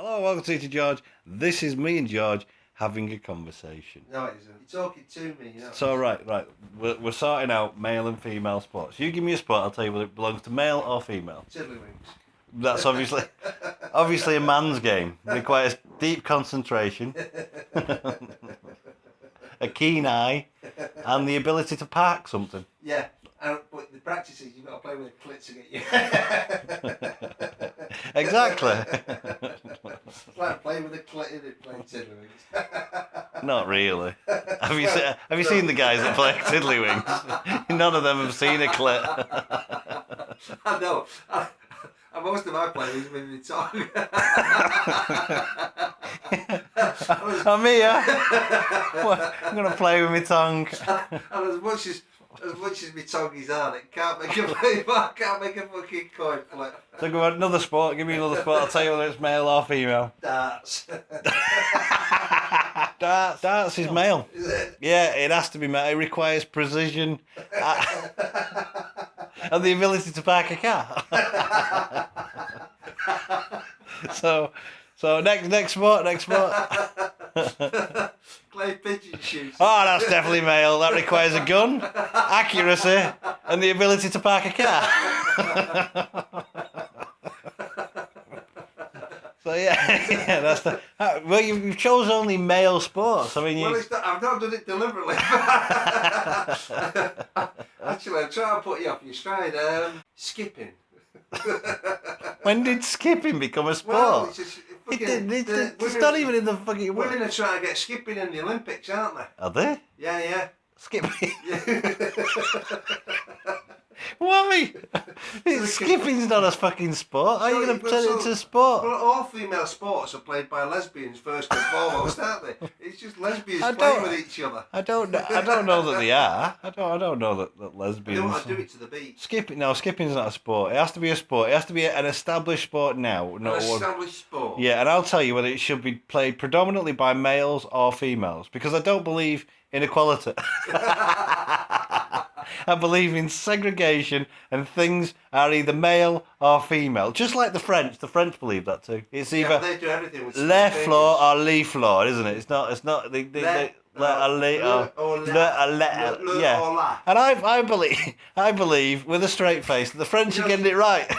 Hello, welcome to George. This is me and George having a conversation. No, it isn't. You're talking to me, you know. So, right. We're sorting out male and female sports. You give me a sport, I'll tell you whether it belongs to male or female. Tiddlywinks. That's obviously a man's game. It requires deep concentration, a keen eye, and the ability to park something. Yeah, but the practice is you've got to play with a clit to get you. Exactly. It's like playing with a clit in it, playing Tiddlywinks. Not really. Have you seen the guys that play Tiddlywinks? None of them have seen a clit. I know. Most of my play is with my tongue. I'm here. I'm going to play with my tongue. And as much as my tongue is on it, can't make a fucking coin flip. So go on, another sport. Give me another sport. I'll tell you whether it's male or female. Darts. Darts is male. Is it? Yeah, it has to be male. It requires precision and the ability to park a car. So next sport. Clay pigeon shooting. Oh, that's definitely male. That requires a gun, accuracy, and the ability to park a car. So yeah, that's the. Well, you've chose only male sports. I mean, I've not done it deliberately. Actually, I'm trying to put you off your stride. Skipping. When did skipping become a sport? Well, it's just fucking, it's not even in the fucking. Women are trying to get skipping in the Olympics, aren't they? Are they? Yeah. Skipping. Yeah. Why? Skipping's not a fucking sport. How are you going to turn it into a sport? Well, all female sports are played by lesbians first and foremost, aren't they? It's just lesbians playing with each other. I don't know that they are. I don't know that lesbians. They want to do it to the beach. Skipping's not a sport. It has to be a sport. It has to be an established sport now. An established sport. Yeah, and I'll tell you whether it should be played predominantly by males or females because I don't believe in equality. I believe in segregation and things are either male or female. Just like the French. The French believe that too. It's either they do everything with le floor or le floor, isn't it? It's not. Le or la. And I believe with a straight face that the French are getting it right.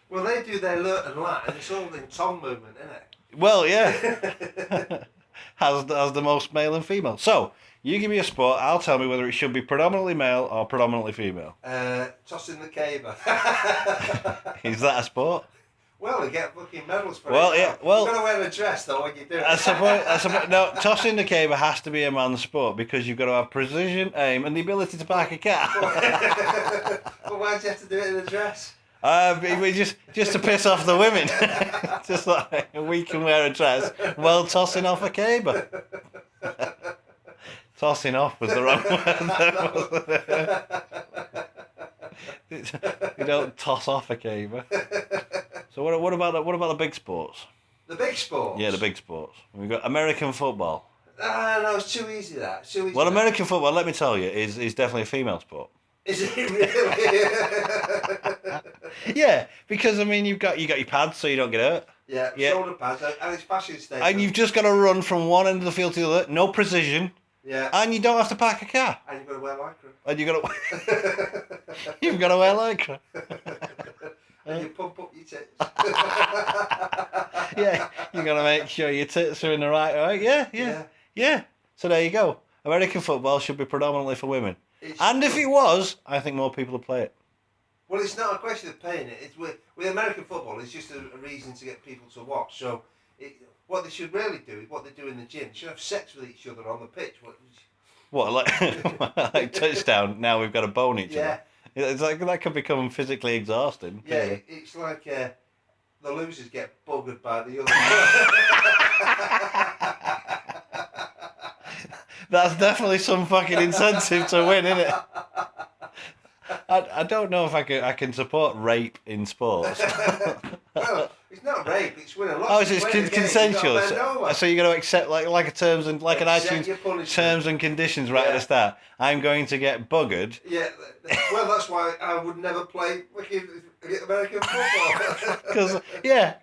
Well, they do their le and la, and it's all in tongue movement, isn't it? Well, yeah. Has the most male and female. So, you give me a sport, I'll tell me whether it should be predominantly male or predominantly female. Tossing the caber. Is that a sport? Well, you get fucking medals for it. Yeah. Well, you've got to wear a dress though when you do it. I suppose, no, tossing the caber has to be a man's sport because you've got to have precision, aim, and the ability to park a car. Well, why do you have to do it in a dress? Just to piss off the women. Just like we can wear a dress while tossing off a caber. Tossing off was the wrong word. You don't toss off a caber. So what about the big sports? The big sports? Yeah, the big sports. We've got American football. No, it's too easy that. Well, American football, let me tell you, is definitely a female sport. Is it really? Yeah, because I mean you've got your pads so you don't get hurt. Yeah, shoulder pads, and it's fashion statement. And you've just got to run from one end of the field to the other, no precision. Yeah. And you don't have to park a car. And you've got to wear lycra. And you've got to wear lycra. And you pump up your tits. Yeah, you've got to make sure your tits are in the right way. Yeah. So there you go. American football should be predominantly for women. And if it was, I think more people would play it. Well, it's not a question of paying it. It's with American football, it's just a reason to get people to watch. So, what they should really do is what they do in the gym. They should have sex with each other on the pitch. What, like touchdown? Now we've got to bone each other. It's like that could become physically exhausting. Yeah, it's like the losers get buggered by the other. That's definitely some fucking incentive to win, isn't it? I don't know if I can support rape in sports. Well, it's not rape. It's when a lot. Oh, it's consensual. So you're going to accept like a terms and like an iTunes terms and conditions right at the start. I'm going to get buggered. Yeah. Well, that's why I would never play American football.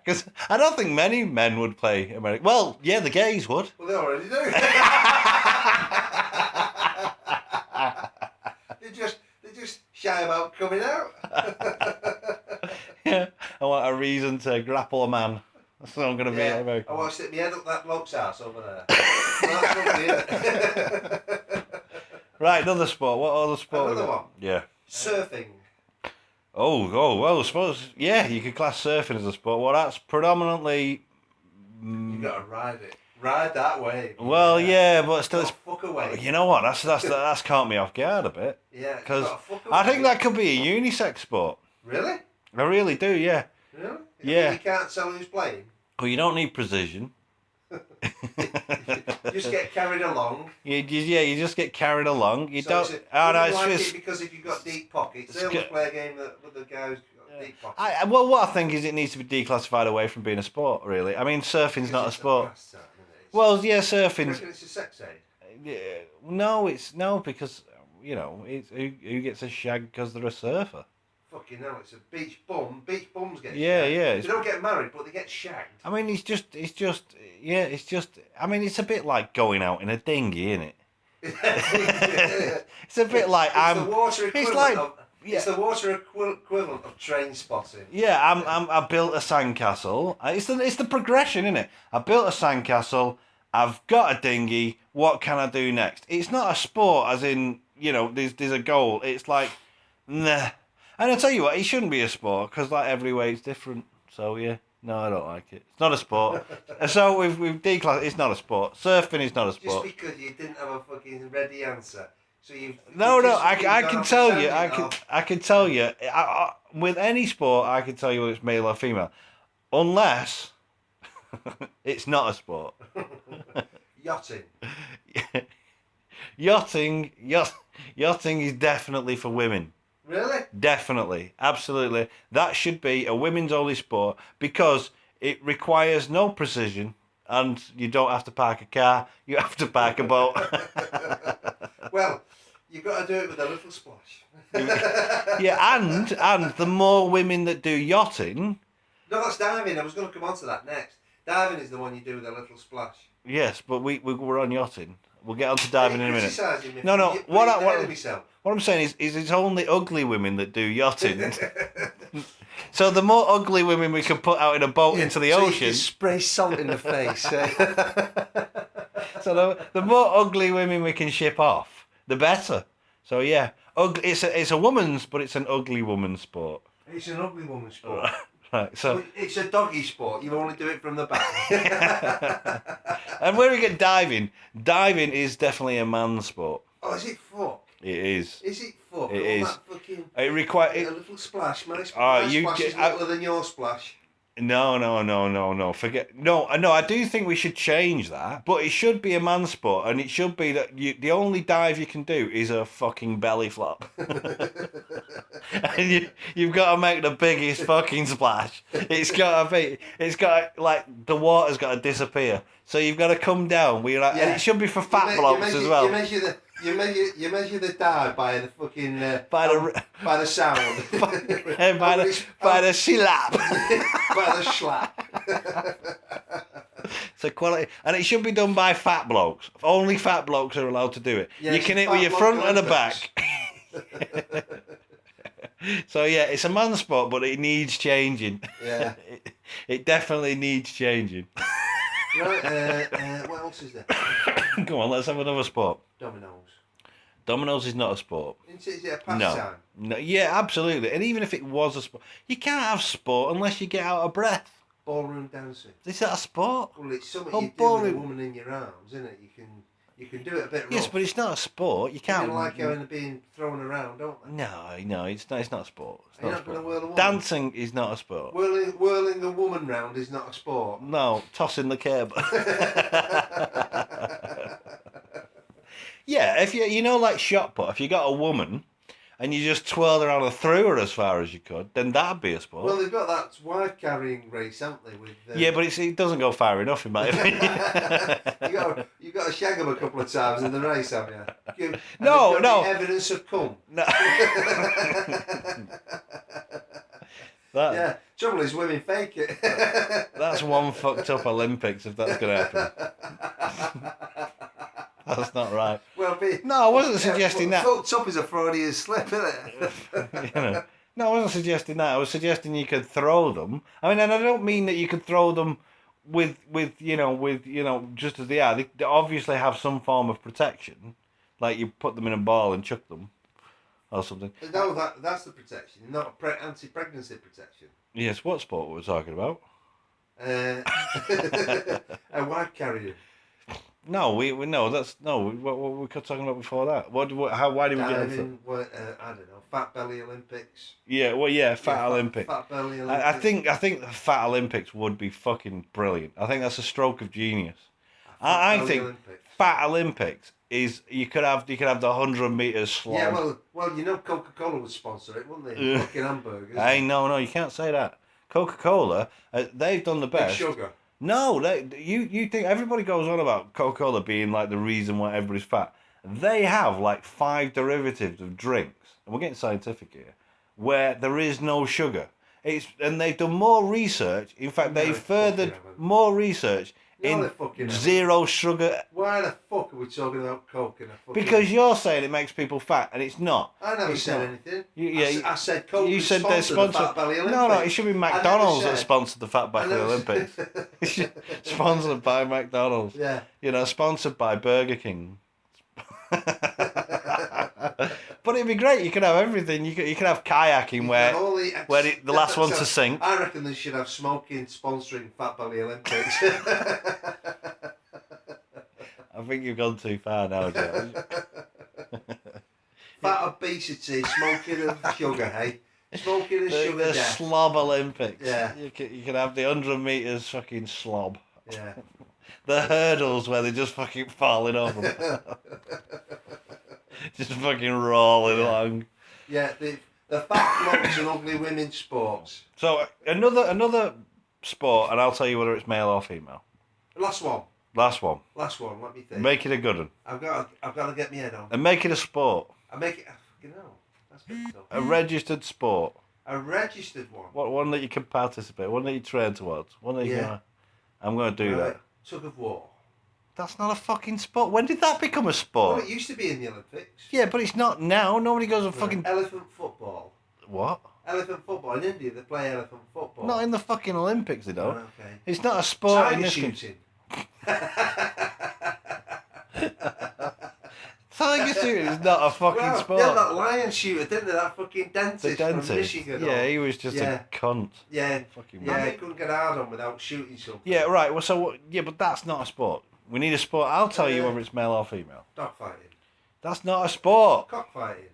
Because I don't think many men would play American. Well, yeah, the gays would. Well, they already do. They just shy about coming out. Yeah, I want a reason to grapple a man. That's what I'm going to be at American. I want to stick my head up that bloke's ass over there. That's lovely, isn't it? Right, another sport. What other sport? Another one. Yeah. Surfing. Well, I suppose, you could class surfing as a sport. Well, that's predominantly... You've got to ride it. Ride that wave. Well, yeah, but still... Fuck away. You know what? That's caught me off guard a bit. Yeah, because I think that could be a unisex sport. Really? I really do, yeah. Really? Yeah. You can't tell who's playing? Well, you don't need precision. Just get carried along. You just get carried along. You So don't... it because if you've got deep pockets, they always play a game with the guy who's got deep pockets. Well, what I think is it needs to be declassified away from being a sport, really. I mean, surfing's not a sport. Well, yeah, surfing's... It's a sex aid. Yeah, no, because, it's, who gets a shag because they're a surfer? Fucking hell, it's a beach bum. Beach bums get shagged. Yeah. They don't get married, but they get shagged. I mean, it's just, I mean, it's a bit like going out in a dinghy, isn't it? It's a bit like It's the water equivalent of train spotting. Yeah, I built a sandcastle. It's the progression, isn't it? I built a sandcastle. I've got a dinghy. What can I do next? It's not a sport, as in there's a goal. It's like, nah. And I tell you what, it shouldn't be a sport because like every way's different. So yeah, no, I don't like it. It's not a sport. So we've declassed. It's not a sport. Surfing is not a sport. Just because you didn't have a fucking ready answer. So I can tell you. I can tell you. With any sport, I can tell you whether it's male or female, unless it's not a sport. Yachting. Yachting is definitely for women. Really? Definitely, absolutely. That should be a women's only sport because it requires no precision, and you don't have to park a car. You have to park a boat. Well, you've got to do it with a little splash. Yeah, and the more women that do yachting... No, that's diving. I was going to come on to that next. Diving is the one you do with a little splash. Yes, but we're on yachting. We'll get on to diving in a minute. No. What I'm saying is it's only ugly women that do yachting. So the more ugly women we can put out in a boat into the ocean... You spray salt in the face. So the more ugly women we can ship off, the better. So yeah, it's a woman's, but it's an ugly woman's sport. It's an ugly woman's sport. Right, so it's a doggy sport. You only do it from the back. And when we get diving is definitely a man's sport. Oh, is it fuck? It is. Is it fuck? It is. That fucking, it requires a little splash. My splash is littler than your splash. No. Forget. No. I do think we should change that, but it should be a man's sport, and it should be that the only dive you can do is a fucking belly flop. And you've got to make the biggest fucking splash. It's got like the water's got to disappear. So you've got to come down. And it should be for fat blokes as well. You measure the dive by the fucking by the sound. by the slap. By the slap. So quality, and it should be done by fat blokes. Only fat blokes are allowed to do it. Yeah, you can hit with your front and the back. So yeah, it's a man's sport, but it needs changing. Yeah, it definitely needs changing. Right, what else is there? Go on, let's have another sport. Dominoes. Dominoes is not a sport. Is it a pastime? No, yeah, absolutely. And even if it was a sport, you can't have sport unless you get out of breath. Ballroom dancing. Is that a sport? Well, it's something you do with a woman in your arms, isn't it? You can do it a bit rough. Yes, but it's not a sport. You can't. People like having it being thrown around, don't they? No, it's not a sport. You're not going to whirl a woman. Dancing is not a sport. Whirling a woman round is not a sport. No, tossing the curb. Yeah, if you like shot put, if you got a woman and you just twirled around and threw her as far as you could, then that'd be a sport. Well, they've got that wife carrying race, haven't they? Yeah, but it doesn't go far enough, in my opinion. you got to shag them a couple of times in the race, haven't you? No. Evidence of cum. No. Yeah. Trouble is, women fake it. That's one fucked up Olympics if that's going to happen. That's not right. Well, No, I wasn't suggesting that. Fucked up is a Freudian slip, isn't it? You know. No, I wasn't suggesting that. I was suggesting you could throw them. I mean, and I don't mean that you could throw them with just as they are. They obviously have some form of protection, like you put them in a ball and chuck them, or something. No, that's the protection, not anti-pregnancy protection. Yes, what sport were we talking about? A wife carrier. No, we no. That's no. What were we talking about before that? Why did we get into? I don't know. Fat belly Olympics. Yeah, well, yeah, fat Olympics. Fat belly Olympics. I think the fat Olympics would be fucking brilliant. I think that's a stroke of genius. I think Olympics. fat Olympics is you could have the 100 meters slog. Yeah, well, you know, Coca-Cola would sponsor it, wouldn't they? Fucking hamburgers. Hey, no, you can't say that. Coca-Cola, they've done the best. Big sugar. No, you think everybody goes on about Coca-Cola being like the reason why everybody's fat. They have like 5 derivatives of drinks, and we're getting scientific here, where there is no sugar. And they've done more research. In fact, they've furthered more research in zero sugar. Why the fuck are we talking about Coke in a fucking... Because you're saying it makes people fat, and it's not. I never said anything. I said Coke. You said they sponsored the Fat Belly Olympics. No, it should be McDonald's that sponsored the Fat Belly Olympics. Sponsored by McDonald's. Yeah. You know, sponsored by Burger King. But it'd be great. You could have everything. You could have kayaking where the last one to sink. I reckon they should have smoking sponsoring Fat Belly Olympics. I think you've gone too far now, George. Fat obesity, smoking and sugar, hey? Smoking and sugar The death. slob Olympics. Yeah. You can have the 100 metres fucking slob. Yeah. The hurdles where they're just fucking falling over. Just fucking rolling along. Yeah, the fat blokes and ugly women sports. So another sport, and I'll tell you whether it's male or female. Last one. Last one. Let me think. Make it a good one. I've got to get my head on. And make it a sport. I make it. Fucking hell. That's a bit tough. A registered sport. A registered one. One that you can participate. One that you train towards. One that you. I'm going to do that. Tug of war. That's not a fucking sport. When did that become a sport? Well, it used to be in the Olympics. Yeah, but it's not now. Nobody goes to fucking... Elephant football. What? Elephant football. In India, they play elephant football. Not in the fucking Olympics, they don't. Oh, okay. It's not a sport Tiger in this shooting. Tiger shooting is not a fucking sport. Yeah, that lion shooter, didn't they? That fucking dentist, The dentist. from Michigan. Yeah, he was just a cunt. Yeah, Fucking he couldn't get hard on without shooting something. Yeah, right. Well, so yeah, but that's not a sport. We need a sport. I'll tell you whether it's male or female. Dogfighting. That's not a sport. Cockfighting.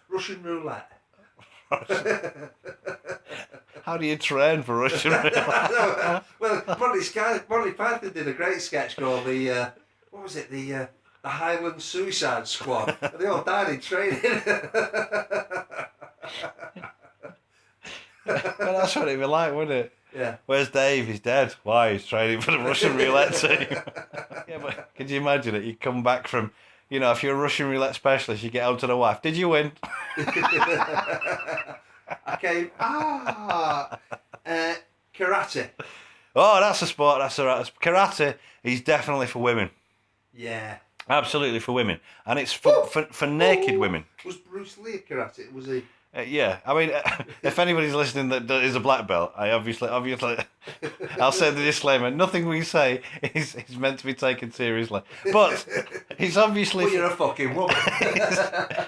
Russian roulette. How do you train for Russian roulette? Well, Monty Python did a great sketch called the what was it? The Highland Suicide Squad. And they all died in training. Well, that's what it'd be like, wouldn't it? Yeah. Where's Dave? He's dead. Why? He's training for the Russian roulette team. Yeah, but could you imagine it? You come back from, if you're a Russian roulette specialist, you get home to the wife. Did you win? Okay. Karate. Oh, that's a sport. Karate is definitely for women. Yeah. Absolutely for women, and it's for naked women. Was Bruce Lee a karate? Was he? Yeah, I mean, if anybody's listening that is a black belt, I obviously, I'll say the disclaimer: nothing we say is meant to be taken seriously. But it's obviously. Well, you're a fucking woman.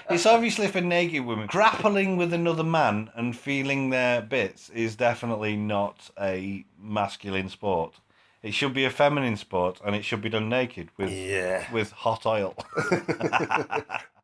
It's obviously for naked women. Grappling with another man and feeling their bits is definitely not a masculine sport. It should be a feminine sport, and it should be done naked with hot oil.